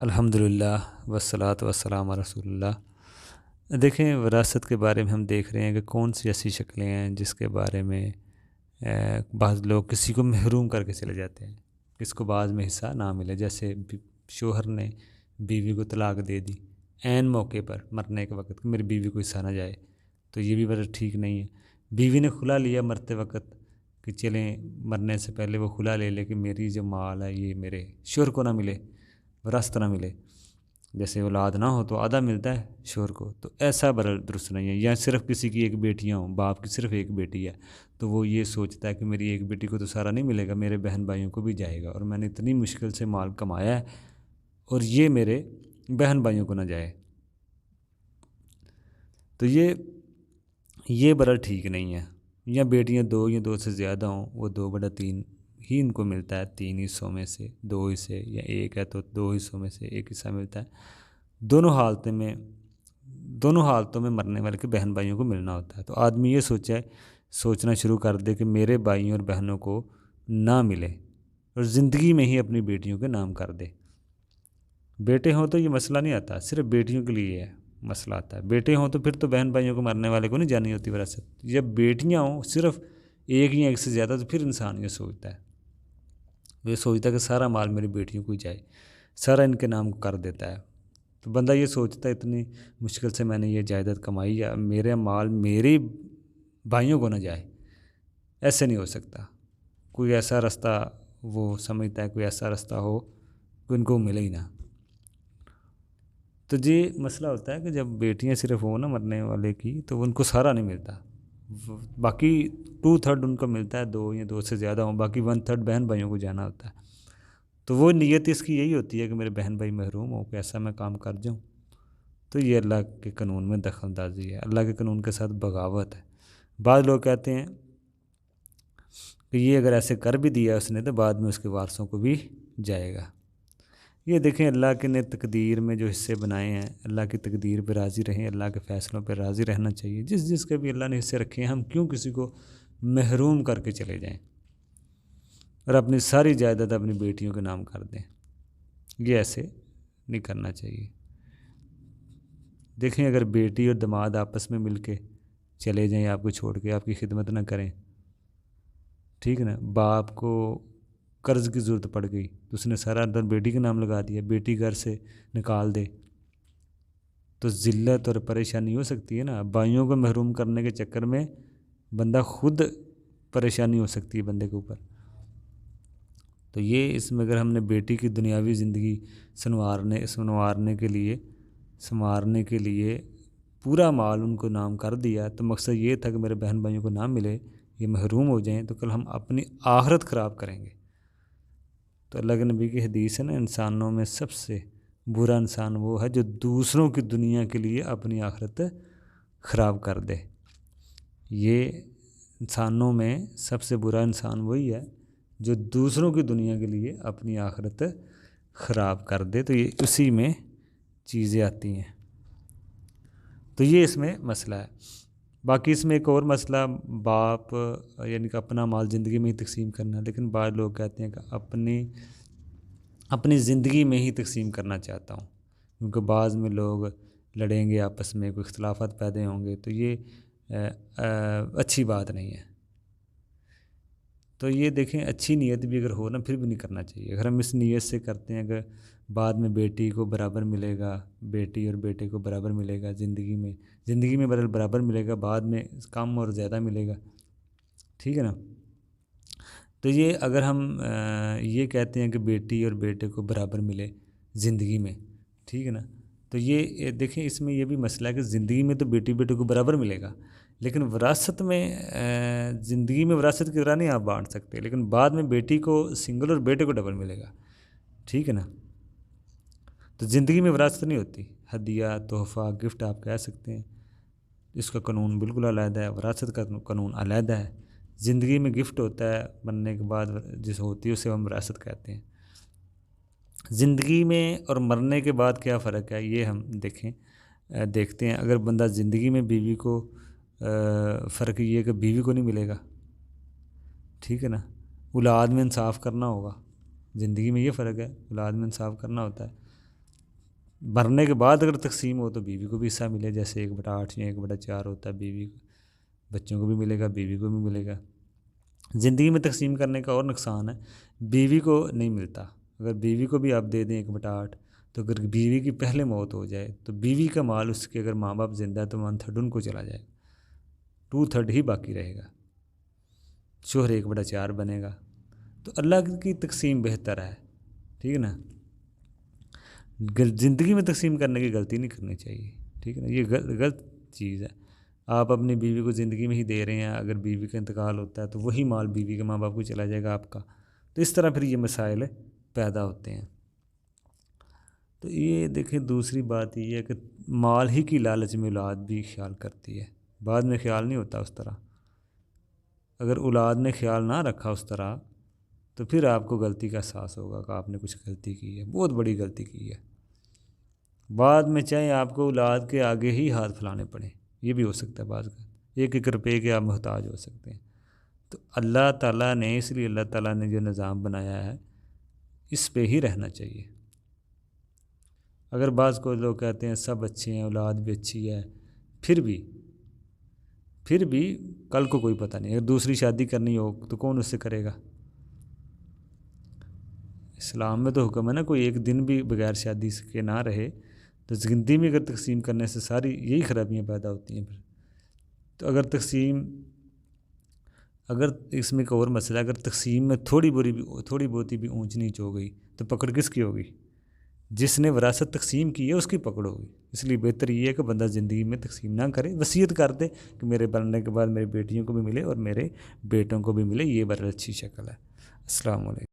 الحمدللہ والصلاۃ والسلام علی رسول اللہ۔ دیکھیں، وراثت کے بارے میں ہم دیکھ رہے ہیں کہ کون سی ایسی شکلیں ہیں جس کے بارے میں بعض لوگ کسی کو محروم کر کے چلے جاتے ہیں، کس کو بعض میں حصہ نہ ملے، جیسے شوہر نے بیوی کو طلاق دے دی عین موقع پر مرنے کے وقت کہ میری بیوی کو حصہ نہ جائے، تو یہ بھی بڑا ٹھیک نہیں ہے۔ بیوی نے خلا لیا مرتے وقت کہ چلیں مرنے سے پہلے وہ خلا لے لے کہ میری جو مال ہے یہ میرے شوہر کو نہ ملے، وراثت نہ ملے، جیسے اولاد نہ ہو تو آدھا ملتا ہے شوہر کو، تو ایسا درست نہیں ہے۔ یا صرف کسی کی ایک بیٹیاں ہوں، باپ کی صرف ایک بیٹی ہے تو وہ یہ سوچتا ہے کہ میری ایک بیٹی کو تو سارا نہیں ملے گا، میرے بہن بھائیوں کو بھی جائے گا، اور میں نے اتنی مشکل سے مال کمایا ہے اور یہ میرے بہن بھائیوں کو نہ جائے، تو یہ بڑا ٹھیک نہیں ہے۔ یا بیٹیاں دو یا دو سے زیادہ ہوں، وہ 2/3 ہی ان کو ملتا ہے، 3 حصوں میں سے 2 حصے، یا ایک ہے تو 2 حصوں میں سے ایک حصہ ملتا ہے۔ دونوں حالتوں میں مرنے والے کے بہن بھائیوں کو ملنا ہوتا ہے، تو آدمی یہ سوچنا شروع کر دے کہ میرے بھائیوں اور بہنوں کو نہ ملے، اور زندگی میں ہی اپنی بیٹیوں کے نام کر دے۔ بیٹے ہوں تو یہ مسئلہ نہیں آتا، صرف بیٹیوں کے لیے ہے مسئلہ آتا ہے۔ بیٹے ہوں تو پھر تو بہن بھائیوں کو مرنے والے کو نہیں جانی ہوتی وراثت۔ جب بیٹیاں ہوں صرف ایک یا ایک سے زیادہ، تو پھر انسان یہ سوچتا ہے کہ سارا مال میری بیٹیوں کو ہی جائے، سارا ان کے نام کر دیتا ہے۔ تو بندہ یہ سوچتا ہے اتنی مشکل سے میں نے یہ جائیداد کمائی ہے، میرا مال میرے بھائیوں کو نہ جائے، ایسے نہیں ہو سکتا۔ کوئی ایسا رستہ وہ سمجھتا ہے، کوئی ایسا رستہ ہو کہ ان کو ملے ہی نہ۔ تو یہ مسئلہ ہوتا ہے کہ جب بیٹیاں صرف ہوں نا مرنے والے کی، تو ان کو سارا نہیں ملتا، باقی 2/3 ان کو ملتا ہے، 2 یا 2 سے زیادہ ہوں، باقی 1/3 بہن بھائیوں کو جانا ہوتا ہے۔ تو وہ نیت اس کی یہی ہوتی ہے کہ میرے بہن بھائی محروم ہوں، کہ ایسا میں کام کر جاؤں، تو یہ اللہ کے قانون میں دخل اندازی ہے، اللہ کے قانون کے ساتھ بغاوت ہے۔ بعض لوگ کہتے ہیں کہ یہ اگر ایسے کر بھی دیا اس نے تو بعد میں اس کے وارثوں کو بھی جائے گا۔ یہ دیکھیں، اللہ کے نے تقدیر میں جو حصے بنائے ہیں، اللہ کی تقدیر پہ راضی رہیں، اللہ کے فیصلوں پہ راضی رہنا چاہیے۔ جس کے بھی اللہ نے حصے رکھے ہیں، ہم کیوں کسی کو محروم کر کے چلے جائیں اور اپنی ساری جائیداد اپنی بیٹیوں کے نام کر دیں؟ یہ ایسے نہیں کرنا چاہیے۔ دیکھیں، اگر بیٹی اور داماد آپس میں مل کے چلے جائیں، آپ کو چھوڑ کے، آپ کی خدمت نہ کریں، ٹھیک ہے نا، باپ کو قرض کی ضرورت پڑ گئی تو اس نے سارا در بیٹی کے نام لگا دیا، بیٹی گھر سے نکال دے، تو ذلت اور پریشانی ہو سکتی ہے نا۔ بھائیوں کو محروم کرنے کے چکر میں بندہ خود پریشانی ہو سکتی ہے بندے کے اوپر۔ تو یہ اس میں اگر ہم نے بیٹی کی دنیاوی زندگی سنوارنے کے لیے پورا مال ان کو نام کر دیا، تو مقصد یہ تھا کہ میرے بہن بھائیوں کو نہ ملے، یہ محروم ہو جائیں، تو کل ہم اپنی آخرت خراب کریں گے۔ تو اللہ کے نبی کی حدیث ہے نا، انسانوں میں سب سے برا انسان وہ ہے جو دوسروں کی دنیا کے لیے اپنی آخرت خراب کر دے۔ یہ انسانوں میں سب سے برا انسان وہی ہے جو دوسروں کی دنیا کے لیے اپنی آخرت خراب کر دے، تو یہ اسی میں چیزیں آتی ہیں۔ تو یہ اس میں مسئلہ ہے۔ باقی اس میں ایک اور مسئلہ باپ یعنی کہ اپنا مال زندگی میں ہی تقسیم کرنا ہے، لیکن بعض لوگ کہتے ہیں کہ اپنی زندگی میں ہی تقسیم کرنا چاہتا ہوں، کیونکہ بعض میں لوگ لڑیں گے، آپس میں کوئی اختلافات پیدا ہوں گے، تو یہ اچھی بات نہیں ہے۔ تو یہ دیکھیں، اچھی نیت بھی اگر ہو نا، پھر بھی نہیں کرنا چاہیے۔ اگر ہم اس نیت سے کرتے ہیں کہ بعد میں بیٹی کو برابر ملے گا، بیٹی اور بیٹے کو برابر ملے گا زندگی میں برابر ملے گا، بعد میں کم اور زیادہ ملے گا، ٹھیک ہے نا۔ تو یہ اگر ہم یہ کہتے ہیں کہ بیٹی اور بیٹے کو برابر ملے زندگی میں، ٹھیک ہے نا، تو یہ دیکھیں، اس میں یہ بھی مسئلہ ہے کہ زندگی میں تو بیٹی بیٹے کو برابر ملے گا، لیکن وراثت میں زندگی میں وراثت کی طرح نہیں آپ بانٹ سکتے، لیکن بعد میں بیٹی کو سنگل اور بیٹے کو ڈبل ملے گا، ٹھیک ہے نا۔ تو زندگی میں وراثت نہیں ہوتی، ہدیہ، تحفہ، گفٹ آپ کہہ سکتے ہیں، اس کا قانون بالکل علیحدہ ہے، وراثت کا قانون علیحدہ ہے۔ زندگی میں گفٹ ہوتا ہے، مرنے کے بعد جس ہوتی ہے اسے ہم وراثت کہتے ہیں۔ زندگی میں اور مرنے کے بعد کیا فرق ہے، یہ ہم دیکھتے ہیں۔ اگر بندہ زندگی میں بیوی کو فرق یہ ہے کہ بیوی کو نہیں ملے گا، ٹھیک ہے نا، اولاد میں انصاف کرنا ہوگا، زندگی میں یہ فرق ہے، اولاد میں انصاف کرنا ہوتا ہے۔ مرنے کے بعد اگر تقسیم ہو تو بیوی کو بھی حصہ ملے، جیسے 1/8 یا 1/4 ہوتا ہے بیوی کو، بچوں کو بھی ملے گا، بیوی کو بھی ملے گا۔ زندگی میں تقسیم کرنے کا اور نقصان ہے، بیوی کو نہیں ملتا۔ اگر بیوی کو بھی آپ دے دیں 1/8، تو اگر بیوی کی پہلے موت ہو جائے تو بیوی کا مال، اس کے اگر ماں باپ زندہ ہے تو 1/3 ان کو چلا جائے گا، 2/3 ہی باقی رہے گا، شوہر 1/4 بنے گا۔ تو اللہ کی تقسیم بہتر ہے، ٹھیک ہے نا۔ زندگی میں تقسیم کرنے کی غلطی نہیں کرنی چاہیے، ٹھیک ہے نا، یہ غلط چیز ہے۔ آپ اپنی بیوی کو زندگی میں ہی دے رہے ہیں، اگر بیوی کا انتقال ہوتا ہے تو وہی مال بیوی کے ماں باپ کو چلا جائے گا آپ کا، تو اس طرح پھر یہ مسائل پیدا ہوتے ہیں۔ تو یہ دیکھیں، دوسری بات یہ ہے کہ مال ہی کی لالچ میں اولاد بھی خیال کرتی ہے، بعد میں خیال نہیں ہوتا اس طرح۔ اگر اولاد نے خیال نہ رکھا اس طرح تو پھر آپ کو غلطی کا احساس ہوگا کہ آپ نے کچھ غلطی کی ہے، بہت بڑی غلطی کی ہے۔ بعد میں چاہے آپ کو اولاد کے آگے ہی ہاتھ پھیلانے پڑیں، یہ بھی ہو سکتا ہے، بعض کا 1 روپے کے آپ محتاج ہو سکتے ہیں۔ تو اللہ تعالیٰ نے، اس لیے اللہ تعالیٰ نے جو نظام بنایا ہے اس پہ ہی رہنا چاہیے۔ اگر بعض کو لوگ کہتے ہیں سب اچھے ہیں، اولاد بھی اچھی ہے، پھر بھی کل کو کوئی پتہ نہیں، اگر دوسری شادی کرنی ہو تو کون اس سے کرے گا؟ اسلام میں تو حکم ہے نا، کوئی ایک دن بھی بغیر شادی کے نہ رہے، تو زندگی میں اگر تقسیم کرنے سے ساری یہی خرابیاں پیدا ہوتی ہیں پھر۔ تو اگر اس میں ایک اور مسئلہ ہے، اگر تقسیم میں تھوڑی بہت بھی اونچ نیچ ہو گئی تو پکڑ کس کی ہوگی؟ جس نے وراثت تقسیم کی ہے اس کی پکڑ ہوگی۔ اس لیے بہتر یہ ہے کہ بندہ زندگی میں تقسیم نہ کرے، وصیت کر دے کہ میرے بننے کے بعد میری بیٹیوں کو بھی ملے اور میرے بیٹوں کو بھی ملے، یہ بڑی اچھی شکل ہے۔ السلام علیکم۔